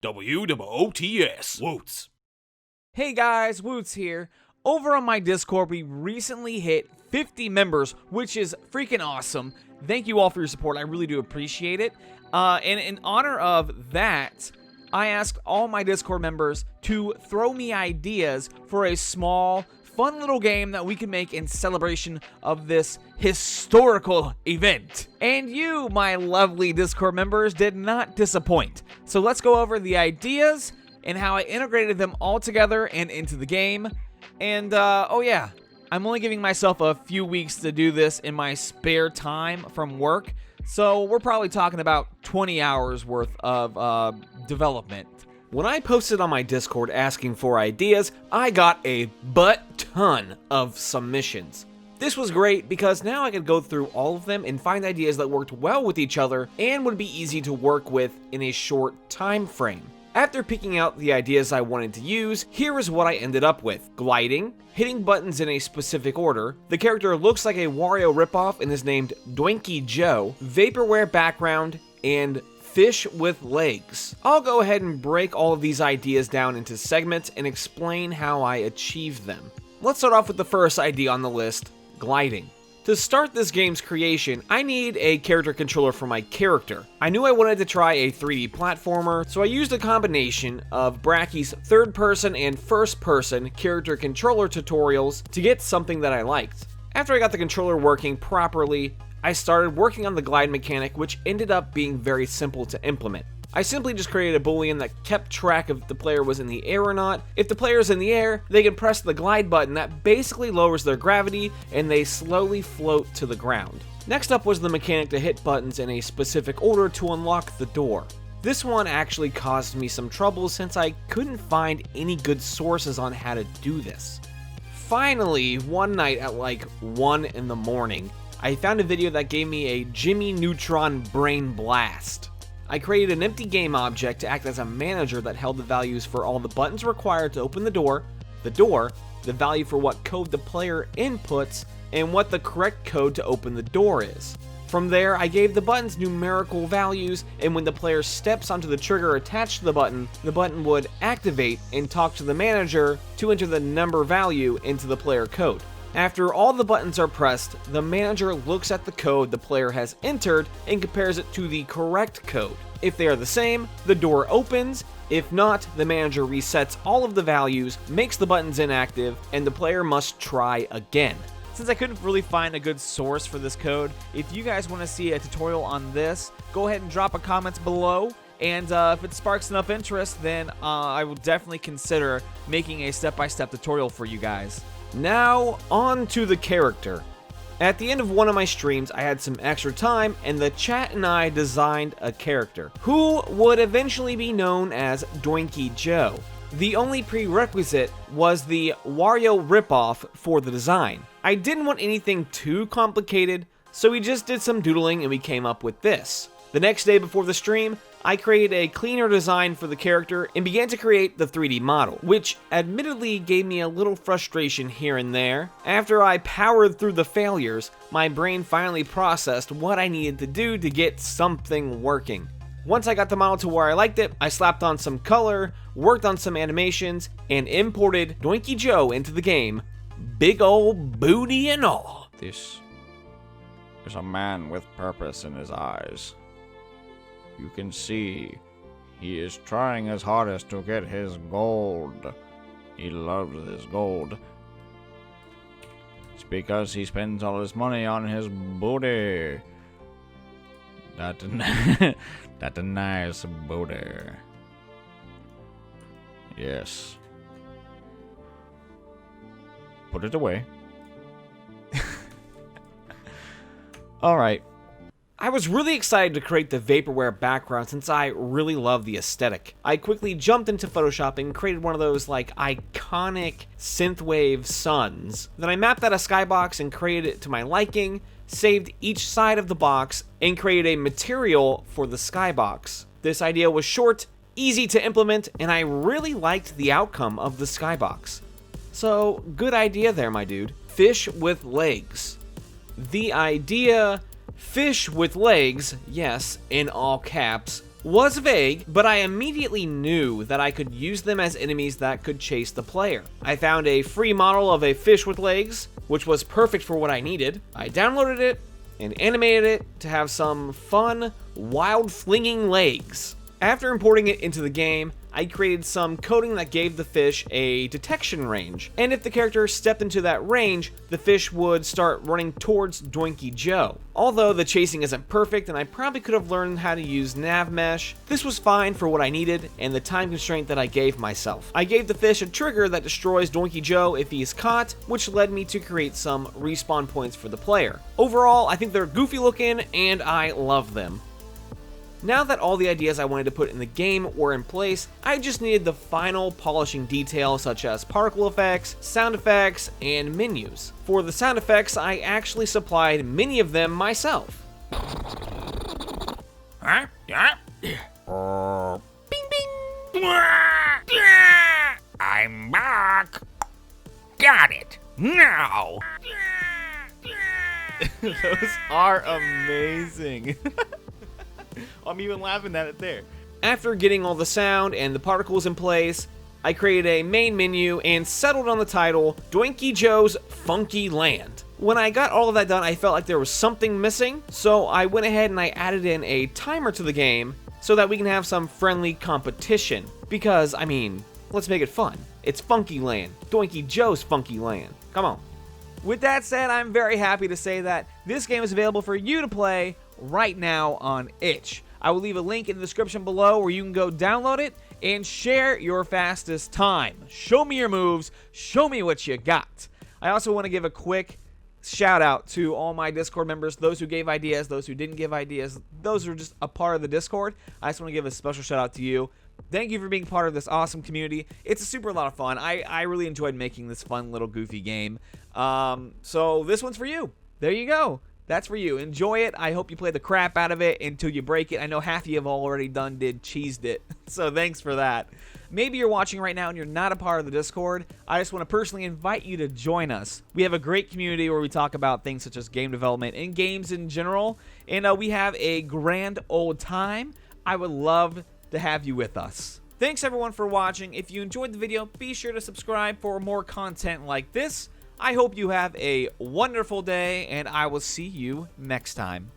WOTS. Woots. Hey guys, Woots here. Over on my Discord, we recently hit 50 members, which is freaking awesome. Thank you all for your support. I really do appreciate it. And in honor of that, I asked all my Discord members to throw me ideas for a small, fun little game that we can make in celebration of this historical event. And you, my lovely Discord members, did not disappoint. So let's go over the ideas and how I integrated them all together and into the game. And, oh yeah, I'm only giving myself a few weeks to do this in my spare time from work. So we're probably talking about 20 hours worth of development. When I posted on my Discord asking for ideas, I got a butt-ton of submissions. This was great because now I could go through all of them and find ideas that worked well with each other and would be easy to work with in a short time frame. After picking out the ideas I wanted to use, here is what I ended up with. Gliding, hitting buttons in a specific order, the character looks like a Wario ripoff and is named Doinky Joe, vaporware background, and fish with legs. I'll go ahead and break all of these ideas down into segments and explain how I achieved them. Let's start off with the first idea on the list, gliding. To start this game's creation, I need a character controller for my character. I knew I wanted to try a 3D platformer, so I used a combination of Brachy's third-person and first-person character controller tutorials to get something that I liked. After I got the controller working properly, I started working on the glide mechanic, which ended up being very simple to implement. I simply just created a boolean that kept track of if the player was in the air or not. If the player is in the air, they can press the glide button that basically lowers their gravity and they slowly float to the ground. Next up was the mechanic to hit buttons in a specific order to unlock the door. This one actually caused me some trouble since I couldn't find any good sources on how to do this. Finally, one night at like 1 in the morning, I found a video that gave me a Jimmy Neutron brain blast. I created an empty game object to act as a manager that held the values for all the buttons required to open the door, the value for what code the player inputs, and what the correct code to open the door is. From there, I gave the buttons numerical values, and when the player steps onto the trigger attached to the button would activate and talk to the manager to enter the number value into the player code. After all the buttons are pressed, the manager looks at the code the player has entered and compares it to the correct code. If they are the same, the door opens. If not, the manager resets all of the values, makes the buttons inactive, and the player must try again. Since I couldn't really find a good source for this code, if you guys want to see a tutorial on this, go ahead and drop a comment below. And if it sparks enough interest, then I will definitely consider making a step-by-step tutorial for you guys. Now, on to the character. At the end of one of my streams, I had some extra time, and the chat and I designed a character, who would eventually be known as Doinky Joe. The only prerequisite was the Wario ripoff for the design. I didn't want anything too complicated, so we just did some doodling and we came up with this. The next day before the stream, I created a cleaner design for the character and began to create the 3D model, which admittedly gave me a little frustration here and there. After I powered through the failures, my brain finally processed what I needed to do to get something working. Once I got the model to where I liked it, I slapped on some color, worked on some animations, and imported Doinky Joe into the game, big ol' booty and all. This is a man with purpose in his eyes. You can see he is trying his hardest to get his gold. He loves his gold. It's because he spends all his money on his booty. That's a nice booty. Yes. Put it away. Alright. I was really excited to create the vaporware background since I really love the aesthetic. I quickly jumped into Photoshop and created one of those like iconic synthwave suns. Then I mapped out a skybox and created it to my liking, saved each side of the box, and created a material for the skybox. This idea was short, easy to implement, and I really liked the outcome of the skybox. So, good idea there, my dude. Fish with legs. The idea, fish with legs, yes, in all caps, was vague, but I immediately knew that I could use them as enemies that could chase the player. I found a free model of a fish with legs, which was perfect for what I needed. I downloaded it and animated it to have some fun, wild flinging legs. After importing it into the game, I created some coding that gave the fish a detection range, and if the character stepped into that range, the fish would start running towards Doinky Joe. Although the chasing isn't perfect and I probably could have learned how to use nav mesh, this was fine for what I needed and the time constraint that I gave myself. I gave the fish a trigger that destroys Doinky Joe if he is caught, which led me to create some respawn points for the player. Overall, I think they're goofy looking and I love them. Now that all the ideas I wanted to put in the game were in place, I just needed the final polishing details such as particle effects, sound effects, and menus. For the sound effects, I actually supplied many of them myself. Huh? Yeah? Bing bing! I'm back! Got it! Now! Those are amazing. I'm even laughing at it there. After getting all the sound and the particles in place, I created a main menu and settled on the title, Doinky Joe's Funky Land. When I got all of that done, I felt like there was something missing, so I went ahead and I added in a timer to the game so that we can have some friendly competition. Because, I mean, let's make it fun. It's Funky Land. Doinky Joe's Funky Land. Come on. With that said, I'm very happy to say that this game is available for you to play right now on itch. I will leave a link in the description below where you can go download it and share your fastest time. Show me your moves, show me what you got. I also want to give a quick shout out to all my Discord members, those who gave ideas, those who didn't give ideas, those who are just a part of the Discord. I just want to give a special shout out to you. Thank you for being part of this awesome community. It's a super lot of fun. I really enjoyed making this fun little goofy game. So this one's for you. There you go. That's for you. Enjoy it. I hope you play the crap out of it until you break it. I know half of you have already cheesed it. So thanks for that. Maybe you're watching right now and you're not a part of the Discord. I just want to personally invite you to join us. We have a great community where we talk about things such as game development and games in general. And we have a grand old time. I would love to have you with us. Thanks everyone for watching. If you enjoyed the video, be sure to subscribe for more content like this. I hope you have a wonderful day, and I will see you next time.